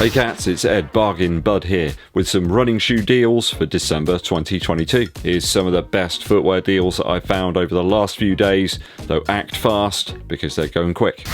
Hey cats, it's EDDBUD here with some running shoe deals for December 2022. Here's some of the best footwear deals that I've found over the last few days, though act fast because they're going quick.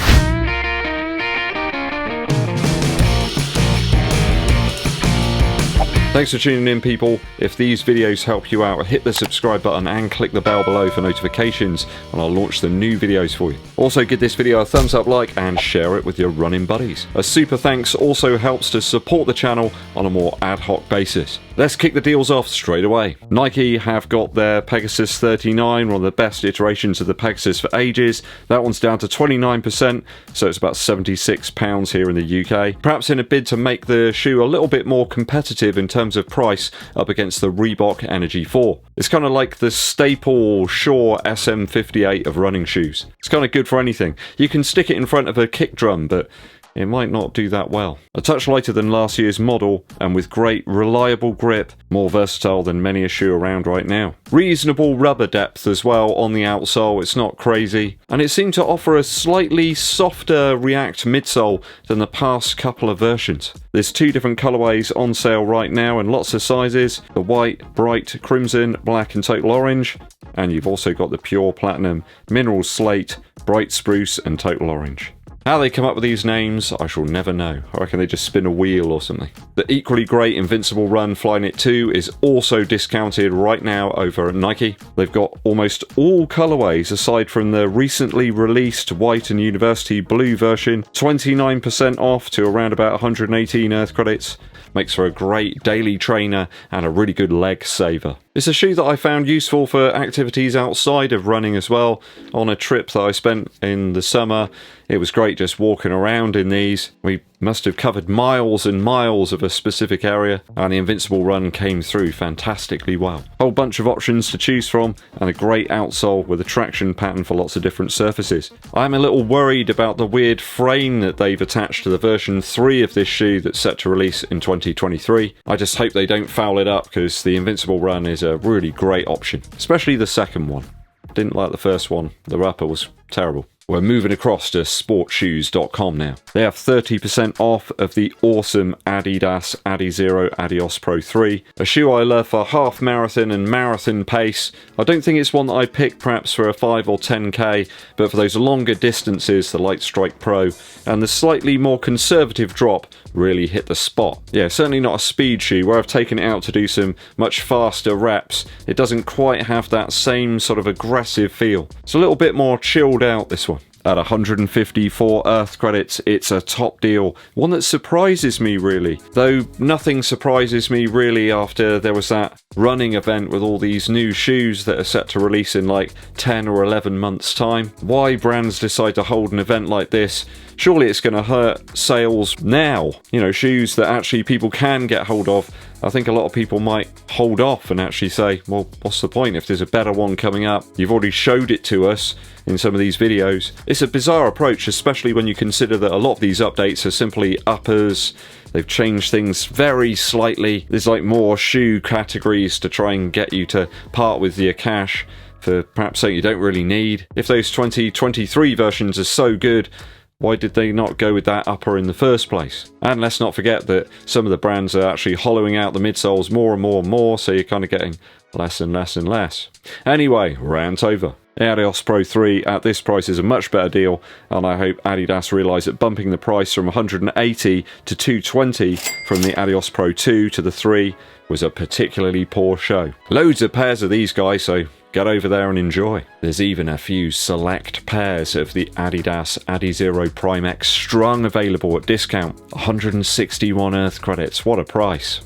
Thanks for tuning in, people. If these videos help you out, hit the subscribe button and click the bell below for notifications when I'll launch the new videos for you. Also, give this video a thumbs up, like, and share it with your running buddies. A super thanks also helps to support the channel on a more ad hoc basis. Let's kick the deals off straight away. Nike have got their Pegasus 39, one of the best iterations of the Pegasus for ages. That one's down to 29%, so it's about £76 here in the UK. Perhaps in a bid to make the shoe a little bit more competitive in terms of price up against the Reebok Energy 4. It's kind of like the staple Shore SM58 of running shoes. It's kind of good for anything. You can stick it in front of a kick drum, but it might not do that well. A touch lighter than last year's model, and with great reliable grip, more versatile than many a shoe around right now. Reasonable rubber depth as well on the outsole, it's not crazy, and it seemed to offer a slightly softer React midsole than the past couple of versions. There's two different colourways on sale right now and lots of sizes: the white, bright crimson, black and total orange, and you've also got the pure platinum, mineral slate, bright spruce and total orange. How they come up with these names, I shall never know. I reckon they just spin a wheel or something. The equally great Invincible Run Flyknit 2 is also discounted right now over at Nike. They've got almost all colourways aside from the recently released white and university blue version. 29% off to around about 118 Earth credits. Makes for a great daily trainer and a really good leg saver. It's a shoe that I found useful for activities outside of running as well. On a trip that I spent in the summer, it was great just walking around in these. We must have covered miles and miles of a specific area, and the Invincible Run came through fantastically well. Whole bunch of options to choose from, and a great outsole with a traction pattern for lots of different surfaces. I'm a little worried about the weird frame that they've attached to the version 3 of this shoe that's set to release in 2023. I just hope they don't foul it up, because the Invincible Run is a really great option, especially the second one. Didn't like the first one, the upper was terrible. We're moving across to sportshoes.com now. They have 30% off of the awesome Adidas Adizero Adios Pro 3, a shoe I love for half marathon and marathon pace. I don't think it's one that I'd pick perhaps for a 5 or 10k, but for those longer distances, the Light Strike Pro and the slightly more conservative drop really hit the spot. Yeah, certainly not a speed shoe. Where I've taken it out to do some much faster reps, it doesn't quite have that same sort of aggressive feel. It's a little bit more chilled out, this one. At 154 Earth credits, it's a top deal. One that surprises me, really. Though nothing surprises me, really, after there was that running event with all these new shoes that are set to release in like 10 or 11 months' time. Why brands decide to hold an event like this? Surely it's going to hurt sales now. You know, shoes that actually people can get hold of. I think a lot of people might hold off and actually say, well, what's the point if there's a better one coming up? You've already showed it to us in some of these videos. It's a bizarre approach, especially when you consider that a lot of these updates are simply uppers. They've changed things very slightly. There's like more shoe categories to try and get you to part with your cash for perhaps something you don't really need. If those 2023 versions are so good, why did they not go with that upper in the first place? And let's not forget that some of the brands are actually hollowing out the midsoles more and more and more, so you're kind of getting less and less and less. Anyway, rant over. The Adios Pro 3 at this price is a much better deal, and I hope Adidas realise that bumping the price from 180 to 220 from the Adios Pro 2 to the 3 was a particularly poor show. Loads of pairs of these guys, so get over there and enjoy. There's even a few select pairs of the Adidas Adizero PrimeX Strung available at discount. 161 Earth credits, what a price.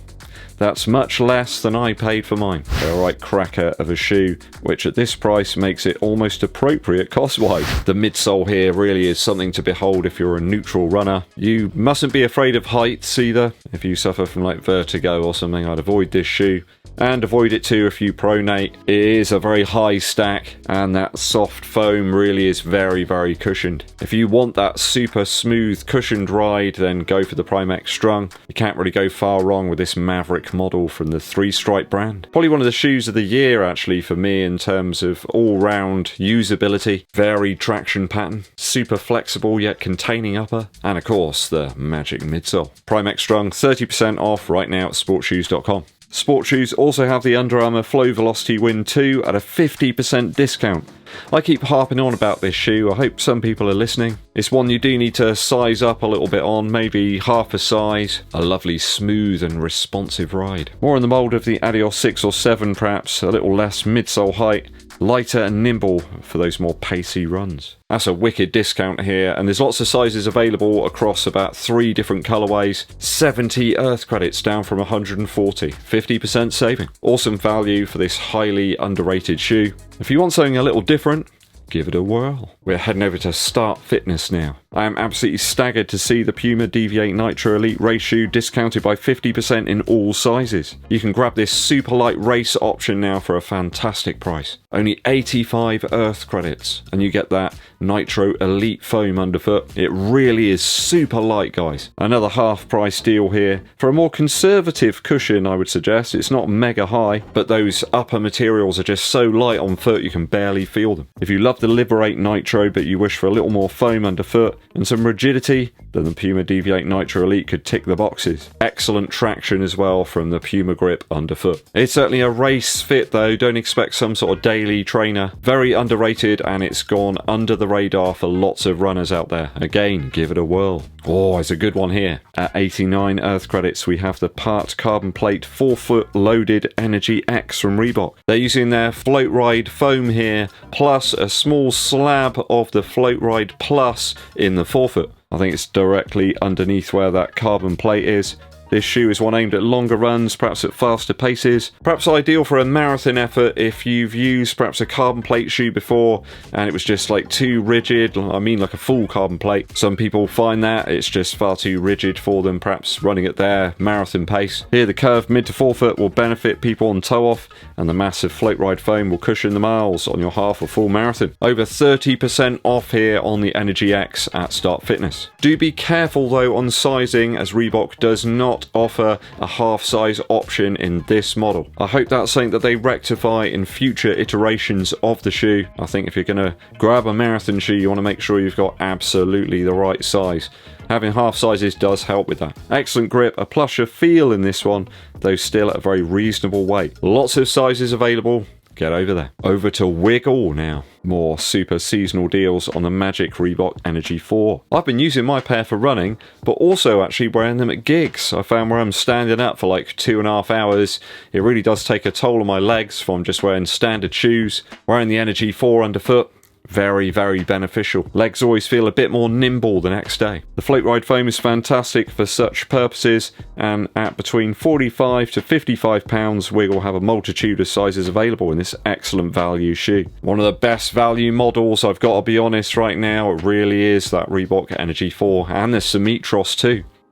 That's much less than I paid for mine. They're a right cracker of a shoe, which at this price makes it almost appropriate cost-wise. The midsole here really is something to behold if you're a neutral runner. You mustn't be afraid of heights either. If you suffer from like vertigo or something, I'd avoid this shoe. and avoid it too if you pronate. It is a very high stack, and that soft foam really is very, very cushioned. If you want that super smooth cushioned ride, then go for the PrimeX Strung. You can't really go far wrong with this Maverick model from the 3-Stripe brand. Probably one of the shoes of the year actually for me in terms of all-round usability, varied traction pattern, super flexible yet containing upper, and of course the magic midsole. PrimeX Strung 30% off right now at sportshoes.com. Sport shoes also have the Under Armour Flow Velociti Wind 2 at a 50% discount. I keep harping on about this shoe, I hope some people are listening. It's one you do need to size up a little bit on, maybe half a size. A lovely smooth and responsive ride. More in the mould of the Adios 6 or 7 perhaps, a little less midsole height, lighter and nimble for those more pacey runs. That's a wicked discount here, and there's lots of sizes available across about 3 different colourways. 70 Earth credits down from 140, 50% saving. Awesome value for this highly underrated shoe. If you want something a little different, give it a whirl. We're heading over to Start Fitness now. I am absolutely staggered to see the Puma Deviate Nitro Elite race shoe discounted by 50% in all sizes. You can grab this super light race option now for a fantastic price. Only 85 Earth credits, and you get that Nitro Elite foam underfoot. It really is super light, guys. Another half price deal here. For a more conservative cushion, I would suggest. It's not mega high, but those upper materials are just so light on foot you can barely feel them. If you love the Liberate Nitro, but you wish for a little more foam underfoot and some rigidity, then the Puma Deviate Nitro Elite could tick the boxes. Excellent traction as well from the Puma grip underfoot. It's certainly a race fit though, don't expect some sort of daily trainer. Very underrated, and it's gone under the radar for lots of runners out there. Again, give it a whirl. Oh, it's a good one here. At 89 Earth credits, we have the Part Carbon Plate 4-foot loaded Energy X from Reebok. They're using their Float Ride foam here, plus a small slab of the Float Ride Plus in the forefoot. I think it's directly underneath where that carbon plate is. This shoe is one aimed at longer runs, perhaps at faster paces. Perhaps ideal for a marathon effort if you've used perhaps a carbon plate shoe before and it was just like too rigid. I mean like a full carbon plate. Some people find that it's just far too rigid for them, perhaps running at their marathon pace. Here the curved mid to forefoot will benefit people on toe off, and the massive Float Ride foam will cushion the miles on your half or full marathon. Over 30% off here on the Energy X at Start Fitness. Do be careful though on sizing, as Reebok does not offer a half size option in this model. I hope that's something that they rectify in future iterations of the shoe. I think if you're going to grab a marathon shoe, you want to make sure you've got absolutely the right size. Having half sizes does help with that. Excellent grip, a plusher feel in this one, though still at a very reasonable weight. Lots of sizes available. Get over there. Over to Wiggle now. More super seasonal deals on the Magic Reebok Energy 4. I've been using my pair for running, but also actually wearing them at gigs. I found where I'm standing up for like 2.5 hours, it really does take a toll on my legs from just wearing standard shoes. Wearing the Energy 4 underfoot, very, very beneficial. Legs always feel a bit more nimble the next day. The Float Ride foam is fantastic for such purposes, and at between 45 to 55 pounds, Wiggle have a multitude of sizes available in this excellent value shoe. One of the best value models, I've got to be honest right now, it really is that Reebok Energy 4 and the Nitros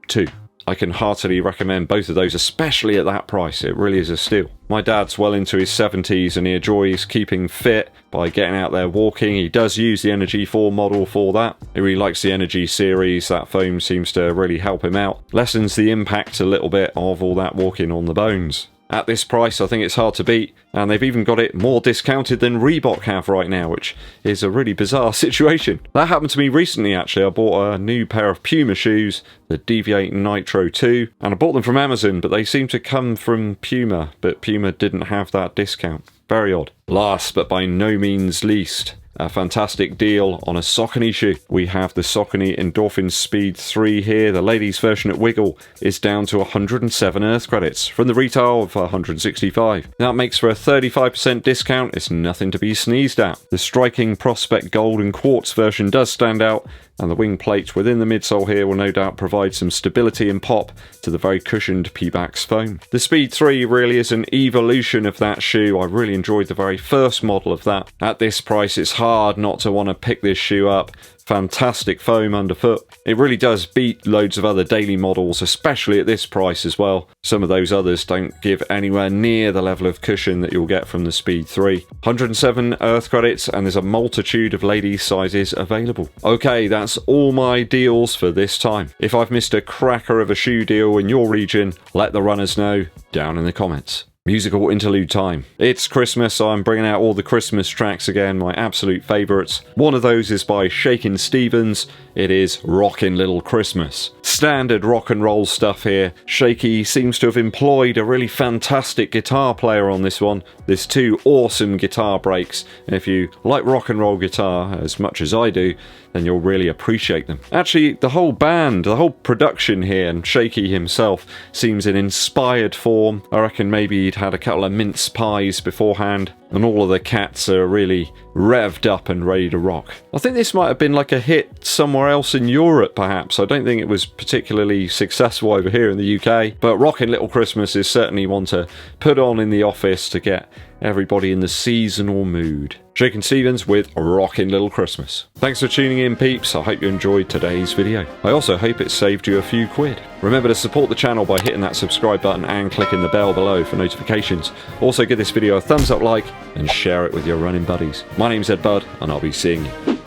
too. I can heartily recommend both of those, especially at that price. It really is a steal. My dad's well into his 70s and he enjoys keeping fit by getting out there walking. He does use the Energy 4 model for that. He really likes the Energy series. That foam seems to really help him out. Lessens the impact a little bit of all that walking on the bones. At this price, I think it's hard to beat, and they've even got it more discounted than Reebok have right now, which is a really bizarre situation. That happened to me recently, actually. I bought a new pair of Puma shoes, the Deviate Nitro 2, and I bought them from Amazon, but they seem to come from Puma, but Puma didn't have that discount. Very odd. Last, but by no means least, a fantastic deal on a Saucony shoe. We have the Saucony Endorphin Speed 3 here. The ladies version at Wiggle is down to 107 Earth credits from the retail of 165. That makes for a 35% discount. It's nothing to be sneezed at. The striking Prospect Gold and Quartz version does stand out, and the wing plate within the midsole here will no doubt provide some stability and pop to the very cushioned Pegasus foam. The Speed 3 really is an evolution of that shoe. I really enjoyed the very first model of that. At this price, it's hard not to want to pick this shoe up. fantastic foam underfoot. It really does beat loads of other daily models, especially at this price as well. Some of those others don't give anywhere near the level of cushion that you'll get from the Speed 3. 107 Earth credits, and there's a multitude of ladies' sizes available. Okay, that's all my deals for this time. If I've missed a cracker of a shoe deal in your region, let the runners know down in the comments. Musical interlude time. It's Christmas, so I'm bringing out all the Christmas tracks again, my absolute favourites. One of those is by Shakin' Stevens. It is Rockin' Little Christmas. Standard rock and roll stuff here. Shaky seems to have employed a really fantastic guitar player on this one. There's two awesome guitar breaks, and if you like rock and roll guitar as much as I do, then you'll really appreciate them. Actually, the whole band, the whole production here, and Shaky himself, seems in inspired form. I reckon maybe he'd had a couple of mince pies beforehand, and all of the cats are really revved up and ready to rock. I think this might have been like a hit somewhere else in Europe, perhaps. I don't think it was particularly successful over here in the UK, but Rockin' Little Christmas is certainly one to put on in the office to get everybody in the seasonal mood. Shakin' Stevens with Rockin' Little Christmas. Thanks for tuning in, peeps. I hope you enjoyed today's video. I also hope it saved you a few quid. Remember to support the channel by hitting that subscribe button and clicking the bell below for notifications. Also give this video a thumbs up like and share it with your running buddies. My name's EDDBUD, and I'll be seeing you